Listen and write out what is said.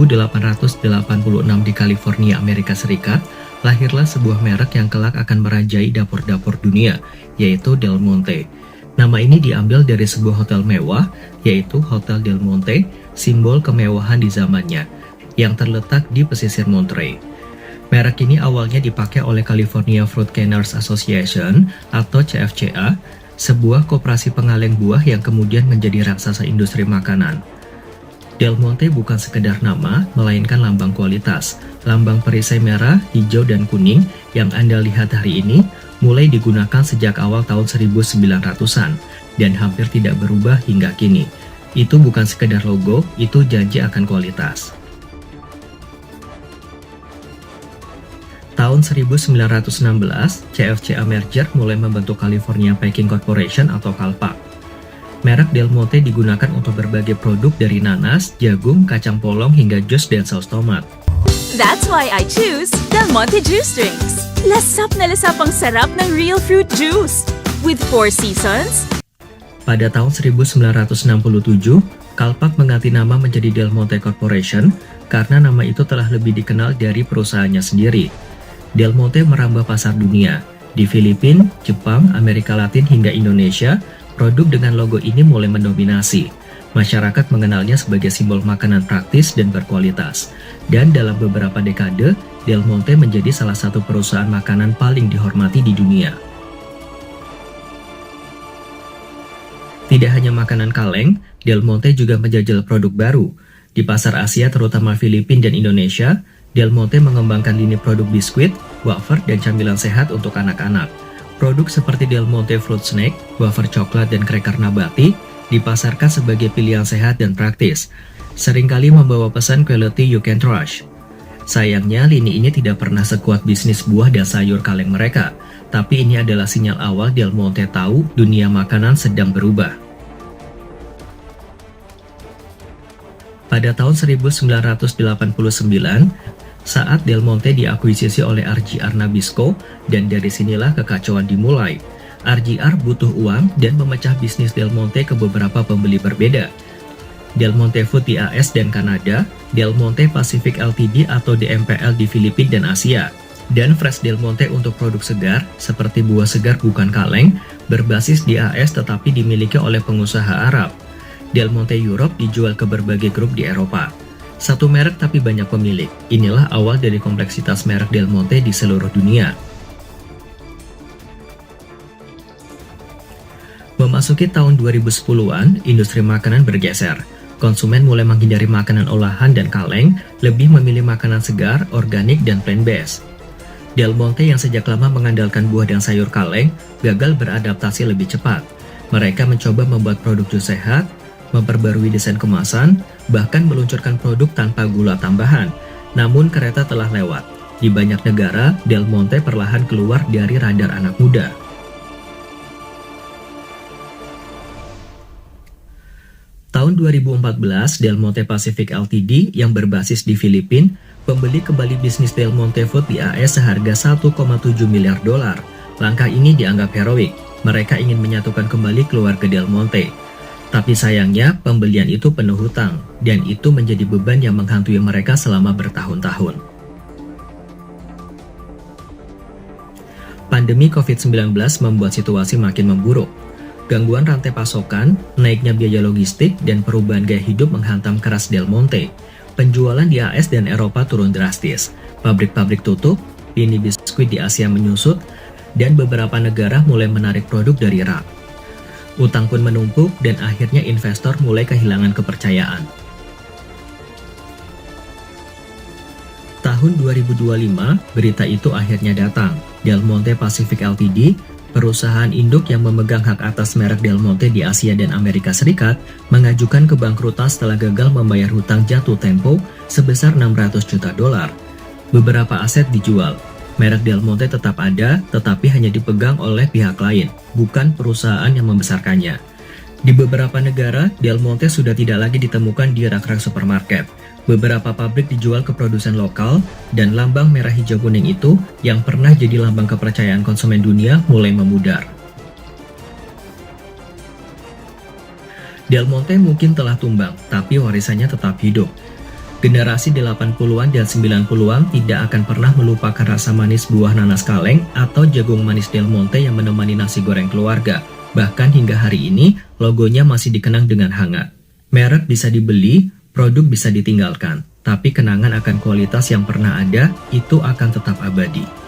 1886 di California, Amerika Serikat, lahirlah sebuah merek yang kelak akan merajai dapur-dapur dunia, yaitu Del Monte. Nama ini diambil dari sebuah hotel mewah, yaitu Hotel Del Monte, simbol kemewahan di zamannya, yang terletak di pesisir Monterey. Merek ini awalnya dipakai oleh California Fruit Canners Association atau CFCA, sebuah koperasi pengaleng buah yang kemudian menjadi raksasa industri makanan. Del Monte bukan sekedar nama, melainkan lambang kualitas. Lambang perisai merah, hijau, dan kuning yang Anda lihat hari ini mulai digunakan sejak awal tahun 1900-an dan hampir tidak berubah hingga kini. Itu bukan sekedar logo, itu janji akan kualitas. Tahun 1916, CFCA merger mulai membentuk California Packing Corporation atau CALPAC. Merek Del Monte digunakan untuk berbagai produk dari nanas, jagung, kacang polong, hingga jus dan saus tomat. That's why I choose Del Monte Juice Drinks. Lasap na lasap ang sarap ng real fruit juice. With 4 seasons. Pada tahun 1967, CALPAC mengganti nama menjadi Del Monte Corporation karena nama itu telah lebih dikenal dari perusahaannya sendiri. Del Monte merambah pasar dunia. Di Filipina, Jepang, Amerika Latin, hingga Indonesia, produk dengan logo ini mulai mendominasi. Masyarakat mengenalnya sebagai simbol makanan praktis dan berkualitas. Dan dalam beberapa dekade, Del Monte menjadi salah satu perusahaan makanan paling dihormati di dunia. Tidak hanya makanan kaleng, Del Monte juga menjajal produk baru. Di pasar Asia terutama Filipina dan Indonesia, Del Monte mengembangkan lini produk biskuit, wafer, dan camilan sehat untuk anak-anak. Produk seperti Del Monte Fruit Snack, wafer coklat, dan cracker nabati dipasarkan sebagai pilihan sehat dan praktis, seringkali membawa pesan quality you can trust. Sayangnya, lini ini tidak pernah sekuat bisnis buah dan sayur kaleng mereka, tapi ini adalah sinyal awal Del Monte tahu dunia makanan sedang berubah. Pada tahun 1989, saat Del Monte diakuisisi oleh RJR Nabisco, dan dari sinilah kekacauan dimulai. RJR butuh uang dan memecah bisnis Del Monte ke beberapa pembeli berbeda. Del Monte Food di AS dan Kanada, Del Monte Pacific Ltd atau DMPL di Filipina dan Asia, dan Fresh Del Monte untuk produk segar, seperti buah segar bukan kaleng, berbasis di AS tetapi dimiliki oleh pengusaha Arab. Del Monte Europe dijual ke berbagai grup di Eropa. Satu merek tapi banyak pemilik. Inilah awal dari kompleksitas merek Del Monte di seluruh dunia. Memasuki tahun 2010-an, industri makanan bergeser. Konsumen mulai menghindari makanan olahan dan kaleng, lebih memilih makanan segar, organik, dan plant-based. Del Monte yang sejak lama mengandalkan buah dan sayur kaleng, gagal beradaptasi lebih cepat. Mereka mencoba membuat produk jus sehat, memperbarui desain kemasan, bahkan meluncurkan produk tanpa gula tambahan. Namun kereta telah lewat. Di banyak negara, Del Monte perlahan keluar dari radar anak muda. Tahun 2014, Del Monte Pacific Ltd yang berbasis di Filipina, pembeli kembali bisnis Del Monte Food di AS seharga $1,7 miliar. Langkah ini dianggap heroik. Mereka ingin menyatukan kembali keluarga Del Monte. Tapi sayangnya, pembelian itu penuh hutang, dan itu menjadi beban yang menghantui mereka selama bertahun-tahun. Pandemi COVID-19 membuat situasi makin memburuk. Gangguan rantai pasokan, naiknya biaya logistik, dan perubahan gaya hidup menghantam keras Del Monte. Penjualan di AS dan Eropa turun drastis, pabrik-pabrik tutup, lini biskuit di Asia menyusut, dan beberapa negara mulai menarik produk dari rak. Utang pun menumpuk dan akhirnya investor mulai kehilangan kepercayaan. Tahun 2025, berita itu akhirnya datang. Del Monte Pacific Ltd, perusahaan induk yang memegang hak atas merek Del Monte di Asia dan Amerika Serikat, mengajukan kebangkrutan setelah gagal membayar hutang jatuh tempo sebesar $600 juta. Beberapa aset dijual. Merek Del Monte tetap ada, tetapi hanya dipegang oleh pihak lain, bukan perusahaan yang membesarkannya. Di beberapa negara, Del Monte sudah tidak lagi ditemukan di rak-rak supermarket. Beberapa pabrik dijual ke produsen lokal, dan lambang merah hijau kuning itu, yang pernah jadi lambang kepercayaan konsumen dunia, mulai memudar. Del Monte mungkin telah tumbang, tapi warisannya tetap hidup. Generasi 80-an dan 90-an tidak akan pernah melupakan rasa manis buah nanas kaleng atau jagung manis Del Monte yang menemani nasi goreng keluarga. Bahkan hingga hari ini, logonya masih dikenang dengan hangat. Merek bisa dibeli, produk bisa ditinggalkan, tapi kenangan akan kualitas yang pernah ada, itu akan tetap abadi.